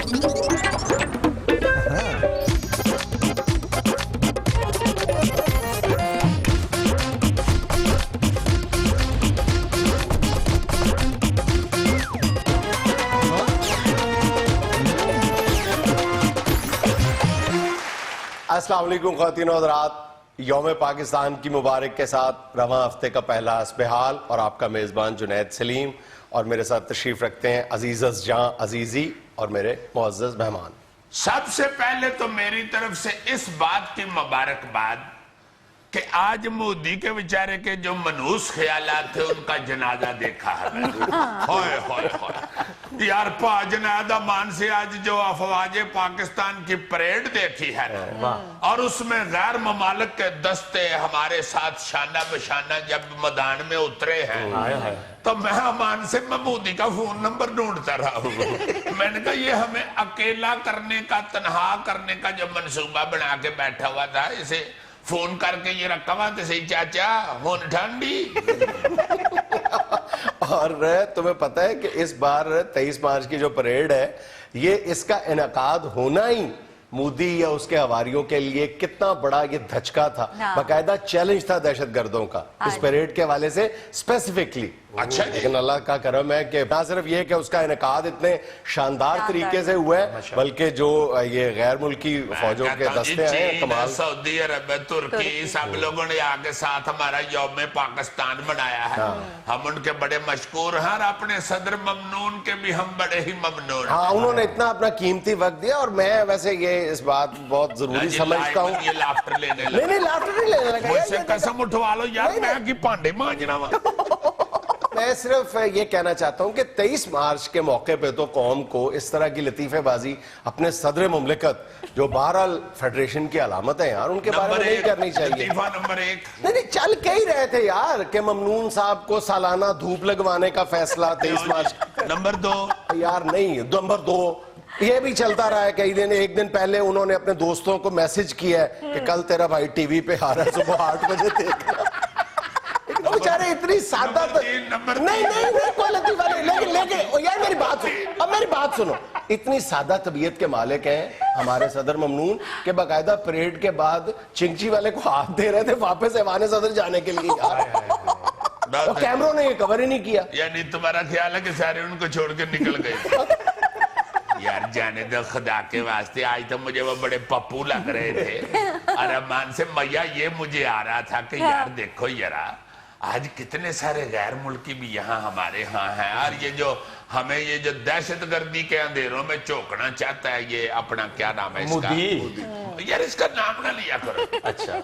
السلام علیکم خواتین و حضرات، یوم پاکستان کی مبارک کے ساتھ رواں ہفتے کا پہلا حسب حال اور آپ کا میزبان جنید سلیم، اور میرے ساتھ تشریف رکھتے ہیں عزیزز جاں عزیزی اور میرے معزز مہمان۔ سب سے پہلے تو میری طرف سے اس بات کی مبارکباد کہ آج مودی کے بیچارے کے جو منحوس خیالات تھے ان کا جنازہ دیکھا ہے میں نے۔ ہوئے ہوئے ہوئے یار جنید امان سے آج جو افواج پاکستان کی پریڈ دیکھی ہے اور اس میں غیر ممالک کے دستے ہمارے ساتھ شانہ بشانہ جب میدان میں اترے ہیں تو میں امان سے مودی کا فون نمبر ڈھونڈتا رہا ہوں۔ میں نے کہا یہ ہمیں اکیلا کرنے کا، تنہا کرنے کا جو منصوبہ بنا کے بیٹھا ہوا تھا، اسے فون کر کے یہ رکھا تھے صحیح چاچا ہون ٹھنڈی۔ اور تمہیں پتہ ہے کہ اس بار 23 مارچ کی جو پریڈ ہے یہ اس کا انعقاد ہونا ہی مودی یا اس کے حواریوں کے لیے کتنا بڑا یہ دھچکا تھا، باقاعدہ چیلنج تھا دہشت گردوں کا اس پریڈ کے حوالے سے اسپیسیفکلی۔ اچھا لیکن اللہ کا کرم ہے کہ نہ صرف یہ کہ اس کا انعقاد اتنے شاندار طریقے سے ہوا ہے بلکہ جو یہ غیر ملکی فوجوں کے دستے ہیں، کمال سعودی عرب، ترکی، سب لوگوں نے آگے ساتھ ہمارا یوم پاکستان منایا ہے۔ ہم ان کے بڑے مشکور ہیں اور اپنے صدر ممنون کے بھی ہم بڑے ہی ممنون ہیں۔ ہاں انہوں نے اتنا اپنا قیمتی وقت دیا، اور میں ویسے یہ اس بات بہت ضروری سمجھتا ہوں۔ یہ لافٹر لینے لگا، نہیں لافٹر نہیں لینے لگا، مجھ سے قسم اٹھوا لو یار میں کی پانڈے مانجنا ہوا۔ میں صرف یہ کہنا چاہتا ہوں کہ 23 مارچ کے موقع پہ تو قوم کو اس طرح کی لطیفے بازی اپنے صدر مملکت جو بہرحال فیڈریشن کی علامت ہے یار، ان کے بارے میں نہیں کرنی چاہیے۔ لطیفہ نمبر 1 نہیں چل کے ہی رہے تھے یار کہ ممنون صاحب کو سالانہ دھوپ لگوانے کا فیصلہ 23 مارچ۔ نمبر 2 یار نہیں، نمبر 2 یہ بھی چلتا رہا ہے کئی دن، ایک دن پہلے انہوں نے اپنے دوستوں کو میسج کیا ہے کہ کل تیرا بھائی ٹی وی پہ آ رہا ہے صبح 8 بجے دیکھنا۔ بیچارے اتنی سادہ نہیں کوئی لطیفہ نہیں، لیکن یار میری بات سنو، اب میری بات سنو، اتنی سادہ طبیعت کے مالک ہیں ہمارے صدر ممنون کہ باقاعدہ پریڈ کے بعد چنگچی والے کو ہاتھ دے رہے تھے واپس ایوان صدر جانے کے لیے یار، اور کیمروں نے یہ کور ہی نہیں کیا۔ یعنی تمہارا خیال ہے کہ سارے ان کو چھوڑ کے نکل گئے؟ یار جانے دو خدا کے واسطے، آج تو مجھے وہ بڑے پپو لگ رہے تھے، اور امان سے میاں یہ مجھے آ رہا تھا کہ یار دیکھو یارا آج کتنے سارے غیر ملکی بھی یہاں ہمارے ہاں ہیں، اور یہ جو ہمیں یہ جو دہشت گردی کے اندھیروں میں چوکنا چاہتا ہے، یہ اپنا کیا نام ہے اس کا؟ مودی۔ یار اس کا نام نہ لیا کرو، اچھا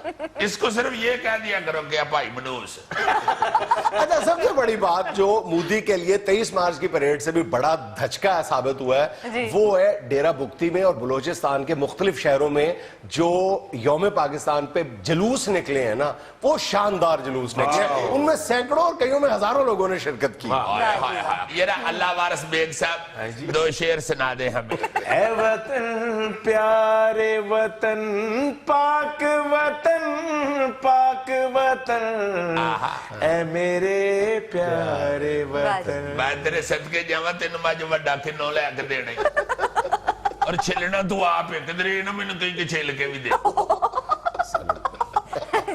اس کو صرف یہ کہہ دیا کرو کہ بھائی منوس۔ اچھا سب سے بڑی بات جو مودی کے لیے 23 مارچ کی پریڈ سے بھی بڑا دھچکا ثابت ہوا ہے وہ ہے ڈیرہ بگٹی میں اور بلوچستان کے مختلف شہروں میں جو یوم پاکستان پہ جلوس نکلے ہیں نا، وہ شاندار جلوس نکلے ہیں، ان میں سینکڑوں اور کئیوں میں ہزاروں لوگوں نے شرکت کی۔ یہ رہا اللہ وارث بیگ صاحب، 2 شعر سنا دے ہمیں۔ اے وطن پیارے وطن، پاک وطن پاک وطن، اے میرے پیارے وطن۔ میں تیرے صدقے جاواں تینوں میں جو وڈا کنوں لے کے دینے، اور چھلنا تو آپ ہے کدھر انہوں میں نے کہیں کہ چھل کے بھی دے۔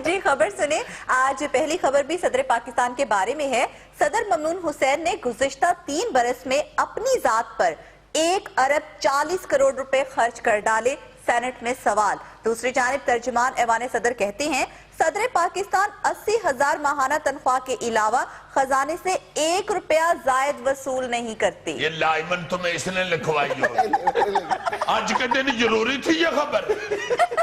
جی خبر سنیں، آج پہلی خبر بھی صدر پاکستان کے بارے میں ہے۔ صدر ممنون حسین نے گزشتہ 3 برس میں اپنی ذات پر 1 ارب 40 کروڑ روپے خرچ کر ڈالے، سینٹ میں سوال۔ دوسری جانب ترجمان ایوان صدر کہتے ہیں صدر پاکستان 80,000 ماہانہ تنخواہ کے علاوہ خزانے سے 1 روپیہ زائد وصول نہیں کرتے۔ یہ لائمن تمہیں اس نے لکھوائی ہو، آج کے دن ضروری تھی یہ خبر۔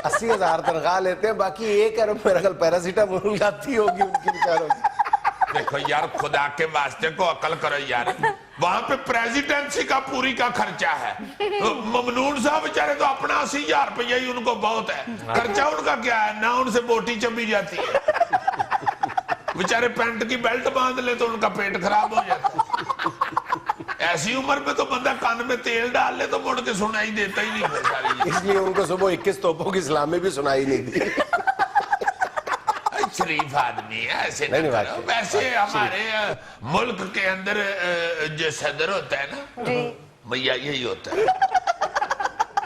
80,000 تنخواہ لیتے ہیں، باقی 1 ارب میرا خیال پیراسیٹامول جاتی ہوگی ان کی بیچاروں کی۔ دیکھو یار خدا کے واسطے کو عقل کرو یار، وہاں پہ پریزیڈنسی کا پوری کا خرچہ ہے، ممنون صاحب بیچارے تو اپنا 80,000 روپیہ ہی ان کو بہت ہے، خرچہ ان کا کیا ہے، نہ ان سے بوٹی چبی جاتی ہے، بیچارے پینٹ کی بیلٹ باندھ لے تو ان کا پیٹ خراب ہو جاتا ہے۔ ایسی عمر میں تو بندہ کان میں تیل ڈال لے تو مڑ کے سنائی دیتا ہی نہیں۔ اس لیے ان کو صبح 21 توپوں کی سلامی بھی سنائی نہیں دی۔ شریف آدمی ہے، ایسے نہ کرو۔ ویسے ہمارے ملک کے اندر جو صدر ہوتا ہے نا، میاں یہی ہوتا ہے۔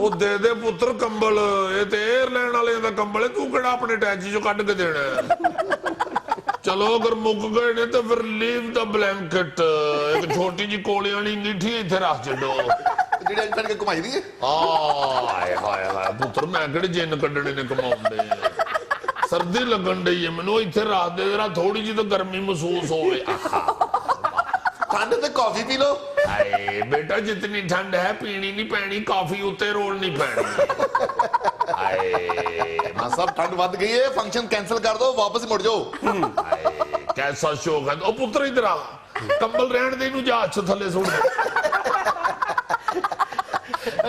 ਉਹ ਦੇ ਦੇ ਪੁੱਤਰ ਕੰਬਲ, ਇਹ ਤੇ 에ਅਰਲਾਈਨ ਵਾਲਿਆਂ ਦਾ ਕੰਬਲ ਹੈ, ਤੂੰ ਕਿਹੜਾ ਆਪਣੇ ਟੈਚੀ ਚੋਂ ਕੱਢ ਕੇ ਦੇਣਾ ਹੈ। ਚਲੋ ਅਗਰ ਮੁੱਕ ਗਏ ਨੇ ਤਾਂ ਫਿਰ ਲੀਵ ਦਾ ਬਲੈਂਕਟ, ਇੱਕ ਛੋਟੀ ਜੀ ਕੋਲੇ ਵਾਲੀ ਅੰਗੀਠੀ ਇੱਥੇ ਰੱਖ ਛੱਡੋ ਜਿਹੜੀ ਅੱਜ ਕੱਢ ਕੇ ਘੁਮਾਈ ਦੀ ਹੈ। ਹਾਏ ਹਾਏ ਹਾਏ ਪੁੱਤਰ ਮੈਂ ਕਿਹੜੇ ਜਿੰਨ ਕੱਢਣੇ ਨੇ ਕਮਾਉਂਦੇ, ਸਰਦੀ ਲੱਗਣ ਡਈ ਹੈ ਮੈਨੂੰ, ਇੱਥੇ ਰੱਖ ਦੇ ਜਰਾ ਥੋੜੀ ਜਿਹੀ ਤਾਂ ਗਰਮੀ ਮਹਿਸੂਸ ਹੋਵੇ। ਠੰਡ ਤੇ ਕਾਫੀ ਪੀ ਲਓ। ਹਾਏ ਬੇਟਾ ਜਿਤਨੀ ਠੰਡ ਹੈ ਪੀਣੀ ਨਹੀਂ ਪੈਣੀ, ਕਾਫੀ ਉੱਤੇ ਰੋਲ ਨਹੀਂ ਪੈਣੀ। ਹਾਏ ਹਾਂ ਸਭ ਠੰਡ ਵੱਧ ਗਈ ਹੈ, ਫੰਕਸ਼ਨ ਕੈਨਸਲ ਕਰ ਦੋ, ਵਾਪਸ ਮੁੜ ਜਾਓ। ਹਾਏ ਕੈਸਾ ਸ਼ੌਕ ਹੈ। ਉਹ ਪੁੱਤਰ ਇਧਰ ਆ, ਕੰਬਲ ਰਹਿਣ ਦੇ ਇਹਨੂੰ ਜਹਾਜ਼ ਚ ਥੱਲੇ ਸੁੱਟ ਦੇ।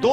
2,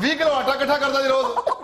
20 ਕਿਲੋ ਆਟਾ ਇਕੱਠਾ ਕਰਦਾ ਜੀ ਰੋਜ਼।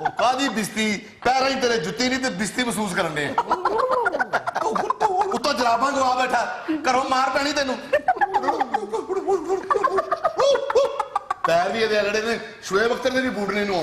ਉਹ ਕਾਹਦੀ ਬਿਸਤੀ? ਪੈਰਾਂ ਹੀ ਤੇਰੇ ਜੁੱਤੀ ਨਹੀਂ ਤੇ ਬਿਸਤੀ ਮਹਿਸੂਸ ਕਰਨ ਦੇ। ਉੱਤੋਂ ਜਰਾਬਾਂ ਗਵਾ ਬੈਠਾ, ਘਰੋਂ ਮਾਰ ਪੈਣੀ ਤੈਨੂੰ। ਪੈਰ ਵੀ ਇਹਦੇ ਅਲੜੇ ਨੇ, ਸ਼ੁਏਬ ਅਖਤਰ ਦੇ ਵੀ ਬੂਟ ਨੇ ਨੂੰ।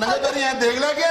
ਨੰਗੇ ਪੈਰੀ ਐ ਦੇਖ ਲੈ ਕੇ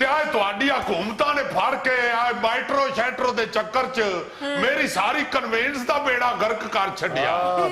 ਤੇ ਆਏ ਤੁਹਾਡੀਆਂ ਹਕੂਮਤਾਂ ਨੇ ਫੜ ਕੇ ਆਏ ਮਾਈਟਰੋ ਸ਼ੈਟਰੋ ਦੇ ਚੱਕਰ 'ਚ ਮੇਰੀ ਸਾਰੀ ਕਨਵੈਂਸ ਦਾ ਬੇੜਾ ਗਰਕ ਕਰ ਛੱਡਿਆ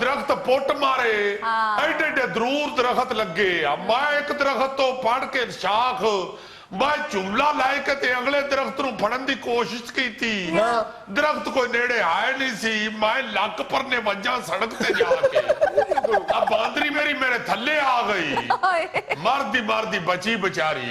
ਦਰਖਤ ਪੁੱਟ ਮਾਰੇ ਐਡੇ ਐਡੇ ਦਰੂਰ ਦਰਖਤ ਲੱਗੇ ਆ ਮੈਂ ਇੱਕ ਦਰਖਤ ਤੋਂ ਫੜ ਕੇ ਸ਼ਾਖ ਮੈਂ ਝੂਲਾ ਲਾਇ ਕੇ ਤੇ ਅਗਲੇ ਦਰਖਤ ਨੂੰ ਫੜਨ ਦੀ ਕੋਸ਼ਿਸ਼ ਕੀਤੀ ਦਰਖਤ ਕੋਈ ਨੇੜੇ ਆਇਆ ਨਹੀਂ ਸੀ ਮੈਂ ਲੱਕ ਪਰਨੇ ਵੱਜਾਂ ਸੜਕ ਤੇ ਜਾ ਕੇ ਆ ਬਾਂਦਰੀ ਮੇਰੀ ਮੇਰੇ ਥੱਲੇ ਆ ਗਈ ਮਰਦੀ ਬਚੀ ਵਿਚਾਰੀ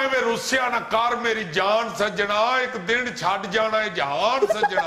ਐਵੇਂ ਰੁੱਸਿਆ ਨਾ ਕਰ ਮੇਰੀ ਜਾਨ ਸੱਜਣਾ ਇੱਕ ਦਿਨ ਛੱਡ ਜਾਣਾ ਹੈ ਜਹਾਨ ਸੱਜਣਾ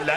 ਲੈ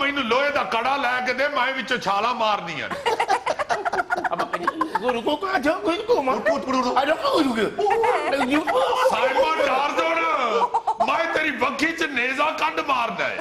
ਮੈਨੂੰ ਲੋਹੇ ਦਾ ਕੜਾ ਲੈ ਕੇ ਦੇ ਮੈਂ ਵਿੱਚੋਂ ਛਾਲਾਂ ਮਾਰਨੀਆਂ ਸਾਈਮਨ ਟਾਰਜ਼ਨ ਮੈਂ ਤੇਰੀ ਬੱਖੀ 'ਚ ਨੇਜ਼ਾ ਕੱਢ ਮਾਰਦਾ ਹੈ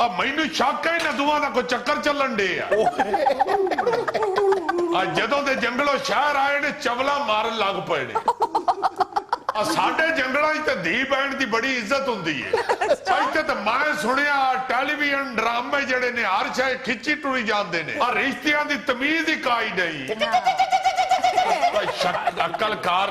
ਆ ਮੈਨੂੰ ਸ਼ੱਕ ਹੈ ਨਦੂਆਂ ਦਾ ਕੋਈ ਚੱਕਰ ਚੱਲਣ ਡੇ ਆ ਆ ਜਦੋਂ ਦੇ ਜੰਗਲੋਂ ਸ਼ਹਿਰ ਆਏ ਨੇ ਚਵਲਾ ਮਾਰਨ ਲੱਗ ਪਏ ਨੇ ਆ ਸਾਡੇ ਜੰਗਲਾਂ 'ਚ ਤੇ ਧੀ ਭੈਣ ਦੀ ਬੜੀ ਇੱਜ਼ਤ ਹੁੰਦੀ ਹੈ ਇੱਥੇ ਤੇ ਮੈਂ ਸੁਣਿਆ ਟੈਲੀਵਿਜ਼ਨ ਡਰਾਮੇ ਜਿਹੜੇ ਨੇ ਹਰ ਸ਼ੈ ਖਿੱਚੀ ਟੁਰੀ ਜਾਂਦੇ ਨੇ ਆ ਰਿਸ਼ਤਿਆਂ ਦੀ ਤਮੀਜ਼ ਹੀ ਕਾਈ ਨਹੀਂ ਕੋਈ ਸ਼ੱਕ ਅਕਲ ਕਰ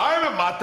ਆਏ ਮੈਂ ਮੱਤ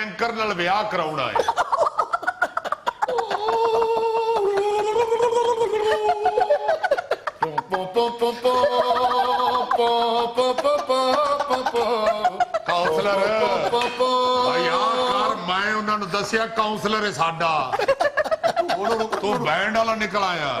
ਐਂਕਰ ਨਾਲ ਵਿਆਹ ਕਰਾਉਣਾ ਹੈ ਕਾਉਂਸਲਰ ਯਾਰ ਮੈਂ ਉਹਨਾਂ ਨੂੰ ਦੱਸਿਆ ਕਾਉਂਸਲਰ ਹੈ ਸਾਡਾ ਤੂੰ ਬੈਂਡ ਵਾਲਾ ਨਿਕਲ ਆਇਆ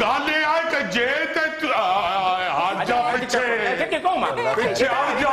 ਗੱਲ ਇਹ ਆ ਕਿ ਜੇ ਤੇ ਹਟ ਜਾ ਪਿੱਛੇ ਹਟ ਜਾ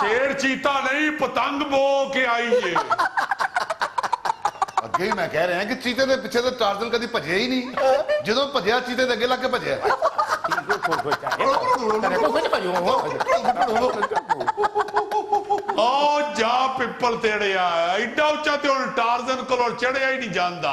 ਸ਼ੇਰ ਚੀਤਾ ਨਹੀਂ ਪਤੰਗ ਬੋ ਕੇ ਆਈ ਏ ਅੱਗੇ ਹੀ ਮੈਂ ਕਹਿ ਰਿਹਾ ਕਿ ਚੀਤੇ ਦੇ ਪਿੱਛੇ ਤਾਂ ਟਾਰਜ਼ਨ ਕਦੀ ਭੱਜਿਆ ਹੀ ਨਹੀਂ ਜਦੋਂ ਭੱਜਿਆ ਚੀਤੇ ਦੇ ਅੱਗੇ ਲੱਗ ਕੇ ਭੱਜਿਆ ਓ ਜਾ ਪਿੱਪਲ ਤੇੜਿਆ ਐਡਾ ਉੱਚਾ ਤੇ ਹੁਣ ਟਾਰਜ਼ਨ ਕੋਲੋਂ ਚੜਿਆ ਹੀ ਨਹੀਂ ਜਾਂਦਾ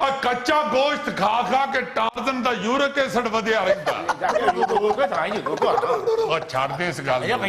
ਆ ਕੱਚਾ ਗੋਸ਼ਤ ਖਾ ਖਾ ਕੇ ਟਾਰਜ਼ਨ ਦਾ ਯੂਰਿਕ ਐਸਿਡ ਵਧਿਆ ਰਹਿੰਦਾ ਉਹ ਛੱਡ ਦੇ ਇਸ ਗੱਲ ਨੂੰ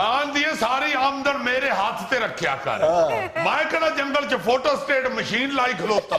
ਆਂਦੀ ਹੈ ਸਾਰੀ ਆਮਦਨ ਮੇਰੇ ਹੱਥ ਤੇ ਰੱਖਿਆ ਕਰ ਮੈਂ ਕਿਹੜਾ ਜੰਗਲ 'ਚ ਫੋਟੋ ਸਟੇਟ ਮਸ਼ੀਨ ਲਾਈ ਖਲੋਤਾ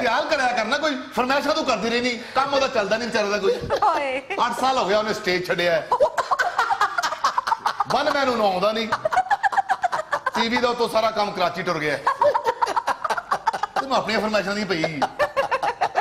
ਖਿਆਲ ਕਰਿਆ ਕਰਨਾ ਕੋਈ ਫਰਮਾਇਸ਼ਾਂ ਤੂੰ ਕਰਦੀ ਰਹਿਣੀ ਕੰਮ ਉਹਦਾ ਚੱਲਦਾ ਨਹੀਂ ਵਿਚਾਰੇ ਦਾ ਕੋਈ 8 ਸਾਲ ਹੋ ਗਿਆ ਉਹਨੇ ਸਟੇਜ ਛੱਡਿਆ ਬੰਨ ਮੈਨੂੰ ਨੂੰ ਆਉਂਦਾ ਨਹੀਂ ਟੀਵੀ ਦਾ ਉਤੋਂ ਸਾਰਾ ਕੰਮ ਕਰਾਚੀ ਟੁਰ ਗਿਆ ਤੇ ਮੈਂ ਆਪਣੀਆਂ ਫਰਮਾਇਸ਼ਾਂ ਦੀ ਪਈ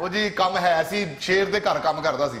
ਉਹ ਜੀ ਕੰਮ ਹੈ ਸੀ ਸ਼ੇਰ ਦੇ ਘਰ ਕੰਮ ਕਰਦਾ ਸੀ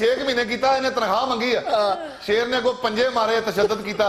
6 ਮਹੀਨੇ ਕੀਤਾ ਇਹਨੇ ਤਨਖਾਹ ਮੰਗੀ ਆ ਸ਼ੇਰ ਨੇ ਕੋ ਪੰਜੇ ਮਾਰੇ ਤਸ਼ੱਦਦ ਕੀਤਾ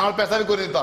ਨਾਲ ਪੈਸਾ ਵੀ ਕੋਈ ਨਹੀਂ ਦਿੱਤਾ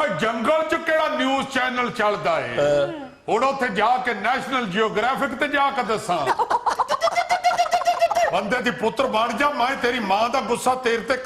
ਓਏ ਜੰਗਲ 'ਚ ਕਿਹੜਾ ਨਿਊਜ਼ ਚੈਨਲ ਚੱਲਦਾ ਏ ਹੁਣ ਉੱਥੇ ਜਾ ਕੇ ਨੈਸ਼ਨਲ ਜੀਓਗ੍ਰਾਫਿਕ ਤੇ ਜਾ ਕੇ ਦੱਸਾਂ ਬੰਦੇ ਦੀ ਪੁੱਤਰ ਬਣ ਜਾ ਮੈਂ ਤੇਰੀ ਮਾਂ ਦਾ ਗੁੱਸਾ ਤੇਰੇ ਤੇ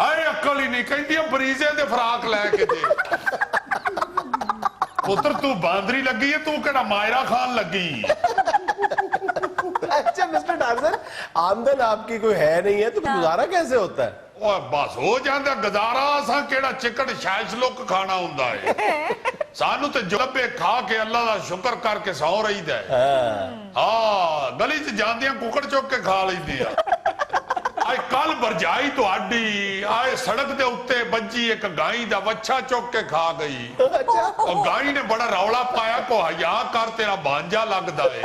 ਹਾਏ ਅਕਲ ਹੀ ਨਹੀਂ ਕਹਿੰਦੀ ਬਰੀਜ਼ੇ ਦੇ ਫਰਾਕ ਲੈ ਕੇ ਦੇ ਪੁੱਤਰ ਤੂੰ ਬਾਂਦਰੀ ਲੱਗੀ ਏ ਤੂੰ ਕਿਹੜਾ ਮਾਇਰਾ ਖਾਨ ਲੱਗੀ اچھا مسٹر ٹارزن, آمدن آپ کی کوئی ہے نہیں ہے تو گزارا کیسے ہوتا ہے؟ اور بس ہو جاندہ گزارا سا کیڑا چکڑ شایش لوگ کھانا ہوندا ہے. سانو تے جو لبے کھا کے اللہ دا شکر کر کے سو رہی دا ہے. ہاں گلی چ جاندیاں ککڑ چوک کے کھا لئی دیا. آئے کل برجائی تو آڈی آئے سڑک دے اتے بجی ایک گائیں دا وچھا چوک کے کھا گئی. اور گائیں نے بڑا رولا پایا کو حیا کر تیرا بھانجا لگ دا ہے.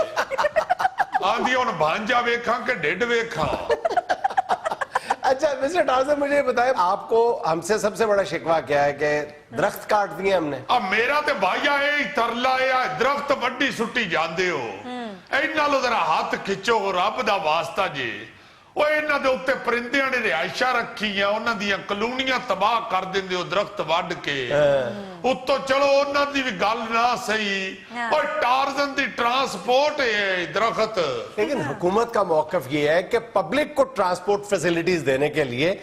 آندھی ان بھانجا ویکھاں کے ڈیڈ ویکھاں. اچھا مسٹر ٹارزن مجھے بتائیں, آپ کو ہم سے سب سے بڑا شکوہ کیا ہے کہ درخت کاٹ دیے ہم نے؟ اب میرا تے بھائیا اے ترلا اے درخت وڈی سٹی جاندے ہو. اینا لو ذرا ہاتھ کھچو رب دا واسطہ جے. وہ اینا دے اتے پرندیاں نے رہائشاں رکھی ہیں, انہاں دیاں کلونیاں تباہ کر دیندے ہو درخت وڈ کے. اتو چلو انہاں دی بھی گل نہ صحیح. اور ٹارزن دی ٹرانسپورٹ ہے درخت. لیکن حکومت کا موقف یہ ہے کہ پبلک کو ٹرانسپورٹ فیسیلیٹیز دینے کے لیے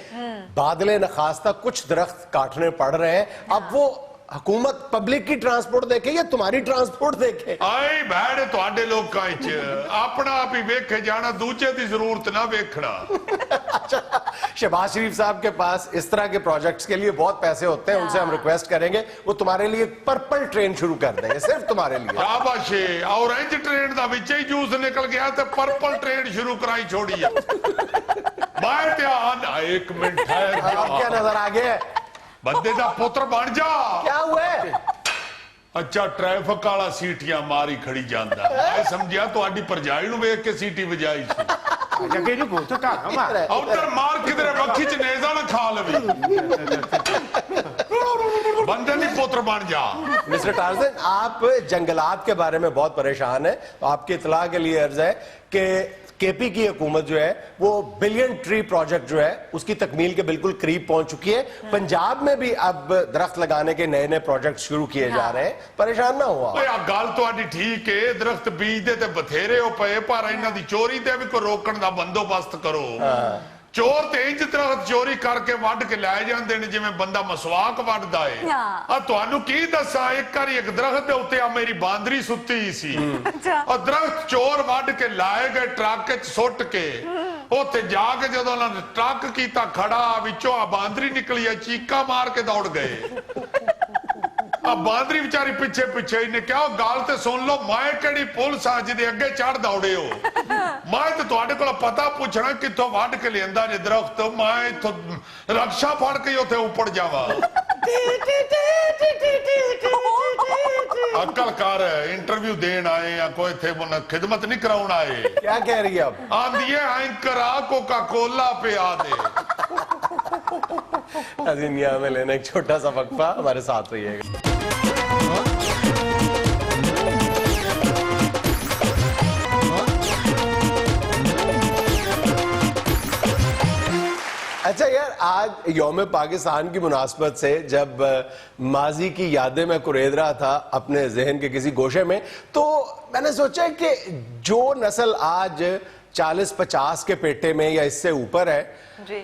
بادل نخواستہ کچھ درخت کاٹنے پڑ رہے ہیں. اب وہ حکومت پبلک کی ٹرانسپورٹ دیکھے یا تمہاری ٹرانسپورٹ دیکھے؟ آئی بھیڑے تو آڈے لوگ کائچ اپنا آپ ہی ویکھے جانا, دوچے دی ضرورت نہ ویکھنا. اچھا شہباز شریف صاحب کے پاس اس طرح کے پروجیکٹس کے لیے بہت پیسے ہوتے ہیں, ان سے ہم ریکویسٹ کریں گے وہ تمہارے لیے پرپل ٹرین شروع کر دیں گے, صرف تمہارے لیے. شاباشے, اورنج ٹرین دا وچے ہی جوس نکل گیا تو پرپل ٹرین شروع کرائی چھوڑی ہے. باہر تیان ایک منٹ ٹھہر جا. آپ کیا نظر آگے ہے؟ بندے دا پتر بن جا. کیا ہوا ہے؟ اچھا ٹریفک والا سیٹیاں ماری کھڑی جاندا. میں سمجھیا تو آڈی پرجائی نو ویکھ کے سیٹی بجائی سی. ادھر مار کدھر مکھی چ نیزا نہ کھا لوی. بندے نہیں پتر بن جا. مسٹر ٹارزن, آپ جنگلات کے بارے میں بہت پریشان ہیں. آپ کی اطلاع کے لیے عرض ہے کہ کے پی کی حکومت جو ہے وہ بلین ٹری پروجیکٹ جو ہے اس کی تکمیل کے بالکل قریب پہنچ چکی ہے. پنجاب میں بھی اب درخت لگانے کے نئے نئے پروجیکٹ شروع کیے جا رہے ہیں. پریشان نہ ہوا. گل تو آڈی ٹھیک ہے, درخت بیج دے تے بتھیرے ہو پئے, پر انہاں دی چوری تے بھی کو روکن دا بندوبست کرو. چور تے انج درخت چوری کر کے وڈ کے لائے جاندے نے جویں بندہ مسواک وڈدا ہے. تانوں کی دساں, ایک کاری ایک درخت دے اوتے میری باندری ستی سی, اور درخت چور وڈ کے لائے گئے ٹرک وچ سٹ کے. اوتے جا کے جدوں انہاں نے ٹرک کیتا کھڑا, وچوں باندری نکلی ہے, چیکا مار کے دوڑ گئے. اب باندری بیچاری پیچھے پیچھے ہی نے کیا گال تے سن لو, میں کیڑی پولیس آ جی اگے چڑھ دوڑے ہو. میں تے تواڈے کول پتہ پوچھنا کتھوں وڈ کے لیندا جے درخت, میں ایتھوں رکشا پھڑ کے اوتھے اوپر جاواں. عقل کر, انٹرویو دین آئے یا کوئی تھے خدمت نہیں کراؤن آئے. کیا کہہ رہی ہے اب؟ آندھیے اینکر آ کوکا کولا پہ آ دے. عظیم یہاں میں لینا ایک چھوٹا سا وقفہ, ہمارے ساتھ رہیے گا. اچھا یار, آج یوم پاکستان کی مناسبت سے جب ماضی کی یادیں میں کرید رہا تھا اپنے ذہن کے کسی گوشے میں, تو میں نے سوچا کہ جو نسل آج 40-50 کے پیٹے میں یا اس سے اوپر ہے,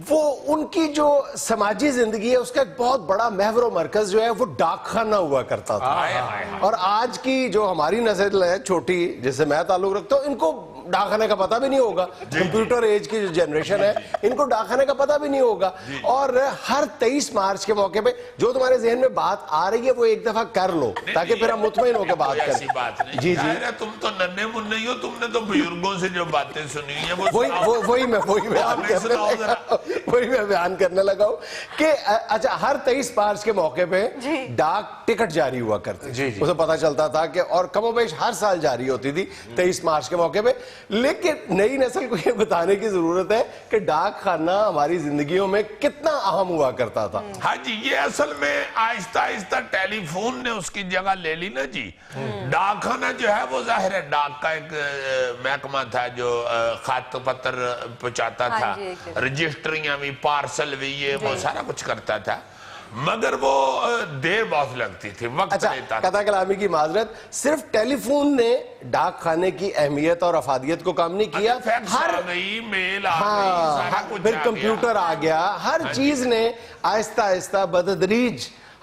وہ ان کی جو سماجی زندگی ہے اس کا ایک بہت بڑا محور و مرکز جو ہے وہ ڈاک خانہ ہوا کرتا تھا. اور آج کی جو ہماری نسل ہے چھوٹی, جس سے میں تعلق رکھتا ہوں, ان کو ڈاک خانے کا پتہ بھی نہیں ہوگا. کمپیوٹر ایج کی جو جنریشن ہے ان کو ڈاک خانے کا پتہ بھی نہیں ہوگا. اور ہر 23 مارچ کے موقع پہ جو تمہارے ذہن میں بات آ رہی ہے وہ ایک دفعہ کر لو تاکہ پھر ہم مطمئن ہو کے بات کریں. ایسی بات نہیں. جی جی, تم تو ننے مننے ہی ہو, تم نے تو بزرگوں سے جو باتیں سنی ہیں وہی میں بیان کرنے لگا ہوں کہ اچھا ہر 23 مارچ کے موقع پہ ڈاک ٹکٹ جاری ہوا کرتے, اسے پتا چلتا تھا کہ, اور کم و بیش ہر سال جاری ہوتی تھی 23 مارچ کے موقع پہ. لیکن نئی نسل کو یہ بتانے کی ضرورت ہے کہ ڈاک خانہ ہماری زندگیوں میں کتنا اہم ہوا کرتا تھا. ہاں جی, یہ اصل میں آہستہ آہستہ ٹیلی فون نے اس کی جگہ لے لی نا جی. ڈاک خانہ جو ہے وہ ظاہر ہے ڈاک کا ایک محکمہ تھا جو خط پتر پہنچاتا تھا, رجسٹریاں بھی, پارسل بھی, یہ وہ سارا کچھ کرتا تھا, مگر وہ دیر بہت لگتی تھی, وقت لیتا تھا. قطع کلامی کی معذرت, صرف ٹیلی فون نے ڈاک خانے کی اہمیت اور افادیت کو کم نہیں کیا. ہر میل آ گئی, پھر کمپیوٹر آ گیا, ہر چیز نے آہستہ آہستہ بدتدریج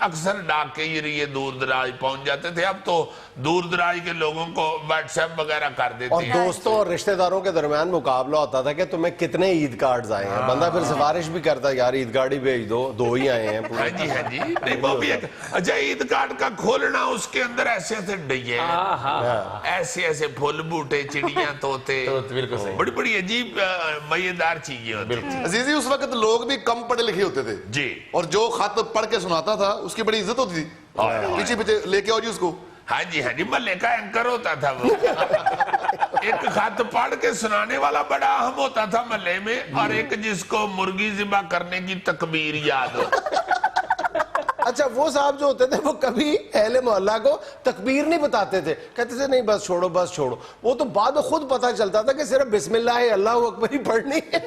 اکثر ڈاک کے ذریعے دور دراز پہنچ جاتے تھے. اب تو دور دراز کے لوگوں کو واٹس ایپ وغیرہ کر دیتے اور ہیں. دوستوں اور رشتہ داروں کے درمیان مقابلہ ہوتا تھا کہ تمہیں کتنے عید کارڈز آئے ہیں. بندہ پھر سفارش بھی کرتا یار عید کارڈ ہی بھیج دو, 2 ہی آئے ہیں. ہاں جی ہاں جی, نہیں وہ بھی ایک اچھا عید کارڈ کا کھولنا, اس کے اندر ایسے ایسے ڈیے ایسے ایسے پھول بوٹے, چڑیاں, طوطے, بالکل صحیح. بڑی بڑی عجیب مزیدار چیزیں ہوتی ہیں. عزیزی اس وقت لوگ بھی کم پڑھے لکھے ہوتے تھے جی, اور جو خط پڑھ کے سناتا تھا اس کی بڑی عزت ہوتی تھی. پیچھے پیچھے لے کے آؤ جی اس کو. ہاں جی ہاں جی, محلے کا اینکر ہوتا تھا وہ. ایک خط پڑھ کے سنانے والا بڑا اہم ہوتا تھا محلے میں, اور ایک جس کو مرغی ذبح کرنے کی تکبیر یاد ہو. اچھا وہ صاحب جو ہوتے تھے وہ کبھی اہل محلہ کو تکبیر نہیں بتاتے تھے, کہتے تھے نہیں بس چھوڑو بس چھوڑو. وہ تو بعد میں خود پتا چلتا تھا کہ صرف بسم اللہ اللہ اکبر ہی پڑھنی ہے.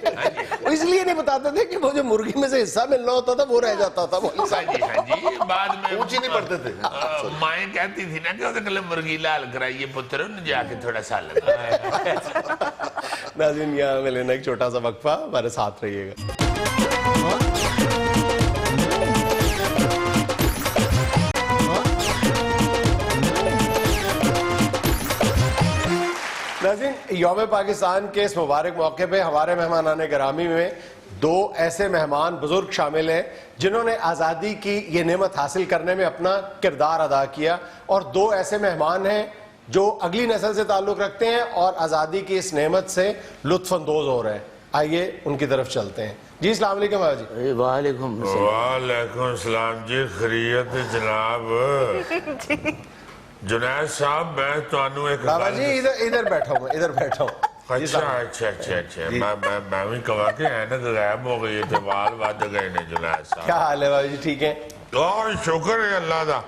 اس لیے نہیں بتاتے تھے کہ وہ جو مرغی میں سے حصہ ملنا ہوتا تھا وہ رہ جاتا تھا. ہاں جی ہاں جی, بعد میں اونچی نہیں پڑھتے تھے. مائیں کہتی تھی نا کہ وہ کل مرغی لال کرائیے پتر, انہیں جا کے تھوڑا سا لگا. ناظرین یہاں میں لینا ایک چھوٹا سا وقفہ, ہمارے ساتھ رہیے گا. ناظرین یوم پاکستان کے اس مبارک موقع پہ ہمارے مہمانان گرامی میں 2 ایسے مہمان بزرگ شامل ہیں جنہوں نے آزادی کی یہ نعمت حاصل کرنے میں اپنا کردار ادا کیا, اور 2 ایسے مہمان ہیں جو اگلی نسل سے تعلق رکھتے ہیں اور آزادی کی اس نعمت سے لطف اندوز ہو رہے ہیں. آئیے ان کی طرف چلتے ہیں. جی السلام علیکم بابا جی. وعلیکم وعلیکم السلام جی, خیریت جناب. جنید صاحب میں تو ایک بابا جی ادھر بیٹھا ہوں, ادھر بیٹھا ہوں. اچھا اچھا اچھا اچھا, میں بھی کہا کہ اینک غائب ہو گئی تھے, بال ود گئے نے جنید صاحب. کیا حال ہے بابا جی, ٹھیک ہے؟ شکر ہے اللہ دا.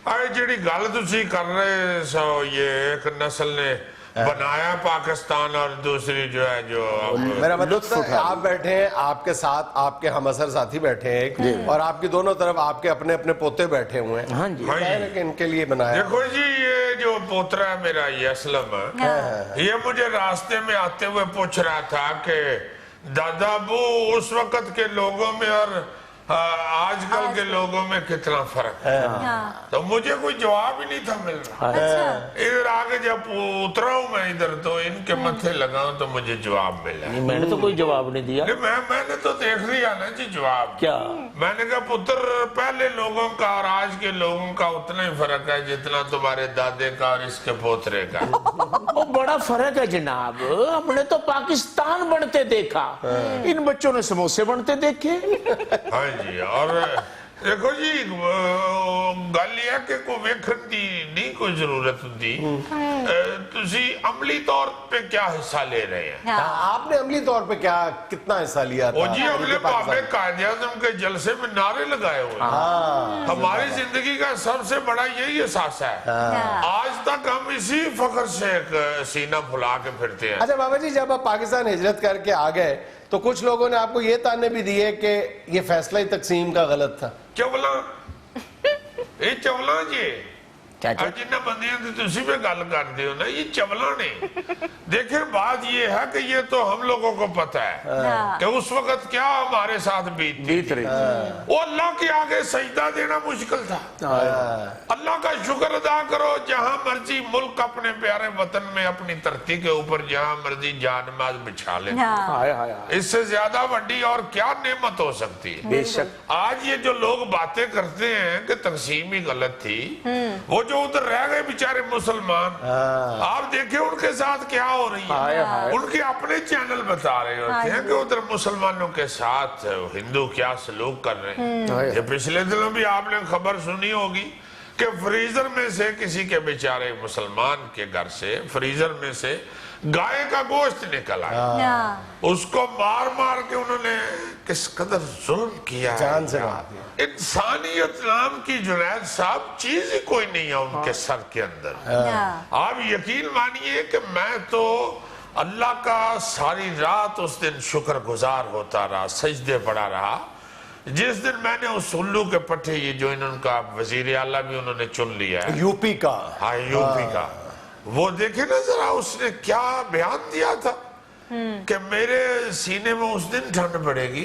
ارے جیڑی گل تسی کر رہے سو, یہ ایک نسل نے بنایا پاکستان اور دوسری جو ہے جو میرا مطلب آپ بیٹھے ہیں, آپ کے ساتھ آپ کے ہم اثر ساتھی بیٹھے ہیں, اور آپ کی دونوں طرف آپ کے اپنے اپنے پوتے بیٹھے ہوئے ہیں. ہاں جی, کہ ان کے لیے بنایا. دیکھو جی یہ جو پوترا ہے میرا یہ اسلم ہے, یہ مجھے راستے میں آتے ہوئے پوچھ رہا تھا کہ دادا ابو اس وقت کے لوگوں میں اور آج کل کے لوگوں میں کتنا فرق ہے. تو مجھے کوئی جواب ہی نہیں تھا مل رہا. ادھر آگے جب اترا ہوں میں ادھر تو ان کے متھے لگاؤں تو مجھے جواب ملا. میں نے تو کوئی جواب نہیں دیا. میں نے تو دیکھ لیا نا جی جواب. کیا؟ میں نے کہا پتر پہلے لوگوں کا اور آج کے لوگوں کا اتنا ہی فرق ہے جتنا تمہارے دادے کا اور اس کے پوترے کا. وہ بڑا فرق ہے جناب, ہم نے تو پاکستان بنتے دیکھا, ان بچوں نے سموسے بنتے دیکھے. ہاں جی, اور دیکھو جی گل یہ ہے کہ کوئی ویکھن دی نہیں کوئی ضرورت ہوتی, تسی عملی طور پہ کیا حصہ لے رہے ہیں؟ آپ نے عملی طور پہ کتنا حصہ لیا تھا؟ جی ہم نے بابے قائد اعظم کے جلسے میں نعرے لگائے ہوئے ہیں. ہماری زندگی کا سب سے بڑا یہی احساس ہے, آج تک ہم اسی فخر سے سینہ پھلا کے پھرتے ہیں. اچھا بابا جی, جب آپ پاکستان ہجرت کر کے آ گئے تو کچھ لوگوں نے آپ کو یہ تانے بھی دیے کہ یہ فیصلہ تقسیم کا غلط تھا. چولا یہ چولا جی جنہ بندیاں تھی اسی پہ گل کر دیو نا, یہ چولا نے. دیکھیں بات یہ ہے کہ یہ تو ہم لوگوں کو پتہ ہے کہ اس وقت کیا ہمارے ساتھ بیت رہی. وہ اللہ کے آگے سجدہ دینا مشکل تھا. اللہ کا شکر ادا کرو, جہاں مرضی ملک اپنے پیارے وطن میں اپنی دھرتی کے اوپر جہاں مرضی جان نماز بچھا لیں. اس سے زیادہ بڑی اور کیا نعمت ہو سکتی ہے؟ بے شک. آج یہ جو لوگ باتیں کرتے ہیں کہ تقسیم ہی غلط تھی, وہ جو ادھر رہ گئے بیچارے مسلمان, آپ دیکھیں ان کے ساتھ کیا ہو رہی ہے. ان کے اپنے چینل بتا رہے ہوتے ہیں کہ ادھر مسلمانوں کے ساتھ ہندو کیا سلوک کر رہے ہیں. یہ پچھلے دنوں بھی آپ نے خبر سنی ہوگی کہ فریزر میں سے کسی کے بیچارے مسلمان کے گھر سے فریزر میں سے گائے کا گوشت نکل آیا, اس کو مار مار کے انہوں نے کس قدر ظلم کیا ہے. جان سے بات ہے. انسانیت نام کی جنید صاحب چیز ہی کوئی نہیں ہے ان کے سر کے اندر. آپ یقین مانیے کہ میں تو اللہ کا ساری رات اس دن شکر گزار ہوتا رہا, سجدے پڑا رہا, جس دن میں نے اس الو کے پٹھے, یہ جو انہوں کا وزیر اعلیٰ بھی انہوں نے چن لیا ہے یو پی کا, ہاں یو پی کا, وہ دیکھیں نا ذرا اس نے کیا بیان دیا تھا کہ میرے سینے میں اس دن ٹھنڈ پڑے گی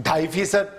2.5%,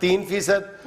3%,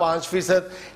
5%।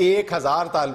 1000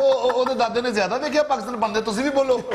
ਉਹਦੇ ਦਾਦੇ ਨੇ ਜ਼ਿਆਦਾ ਦੇਖਿਆ ਪਾਕਿਸਤਾਨ ਬਣਦੇ, ਤੁਸੀਂ ਵੀ ਬੋਲੋ।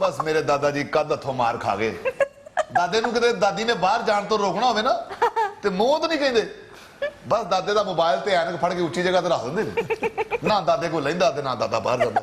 ਬਸ ਮੇਰੇ ਦਾਦਾ ਜੀ ਕੱਦ ਹੱਥੋਂ ਮਾਰ ਖਾ ਗਏ। ਦਾਦੇ ਨੂੰ ਕਿਤੇ ਦਾਦੀ ਨੇ ਬਾਹਰ ਜਾਣ ਤੋਂ ਰੋਕਣਾ ਹੋਵੇ ਨਾ ਤੇ ਮੂੰਹ ਤੋਂ ਨਹੀਂ ਕਹਿੰਦੇ, ਬਸ ਦਾਦੇ ਦਾ ਮੋਬਾਈਲ ਤੇ ਐਨਕ ਫੜ ਕੇ ਉੱਚੀ ਜਗ੍ਹਾ ਤੇ ਰੱਖ ਦਿੰਦੇ ਨੇ। ਨਾ ਦਾਦੇ ਕੋਲ ਲੈਂਦਾ ਤੇ ਨਾ ਦਾਦਾ ਬਾਹਰ ਜਾਂਦਾ।